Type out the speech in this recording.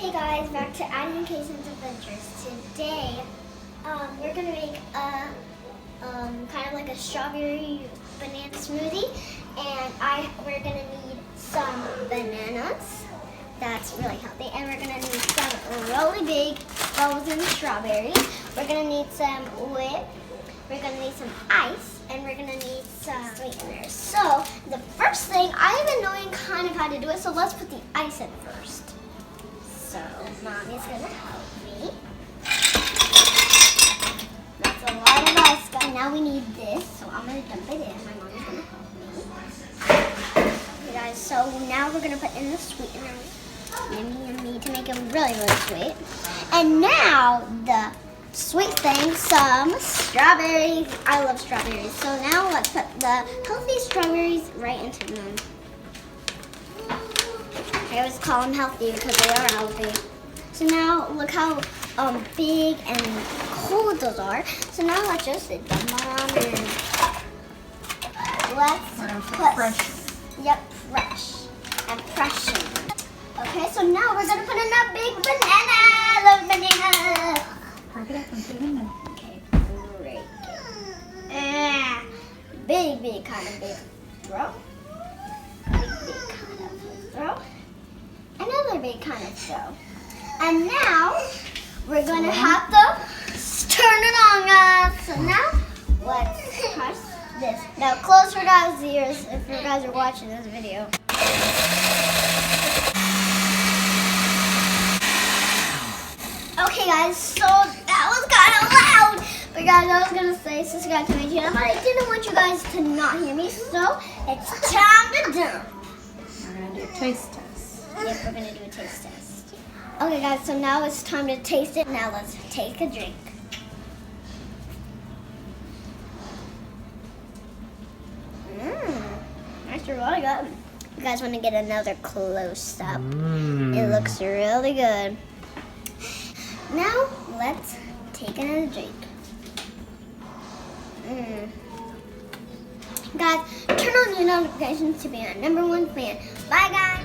Hey guys, back to Addie and Casey's Adventures. Today, we're gonna make a kind of like a strawberry banana smoothie, and we're gonna need some bananas. That's really healthy, and we're gonna need some really big frozen strawberries. We're gonna need some whip. We're gonna need some ice, and we're gonna need some sweeteners. So the first thing, I've been knowing kind of how to do it. So let's put the ice in first. So Mommy's gonna help me. That's a lot of ice, guys. Now we need this, so I'm gonna dump it in. My mommy's gonna help me. Okay, guys. So now we're gonna put in the sweetener. Yummy to make it really, really sweet. And now the sweet thing, some strawberries. I love strawberries. So now let's put the healthy strawberries right into them. I always call them healthy because they are healthy. So now look how big and cold those are. So now let's just sit them on and let's put fresh. Yep, fresh and pressure. Okay, so now we're gonna put in that big banana. I love banana. Break it up and put it in there. Okay, break it. Big kind of big throw. Big kind of throw. Another big kind of throw. And now we're gonna have to turn it on, guys. So now let's press this. Now close your guys' ears if you guys are watching this video. Okay guys, so that was kind of loud. But guys, I was gonna say subscribe to my channel, but I didn't want you guys to not hear me, so it's time to do. We're gonna do a taste test. Yep, we're gonna do a taste test. Okay guys, so now it's time to taste it. Now let's take a drink. That's really good. You guys want to get another close up? It looks really good. Now let's take another drink. Guys, turn on your notifications to be our #1 fan. Bye guys.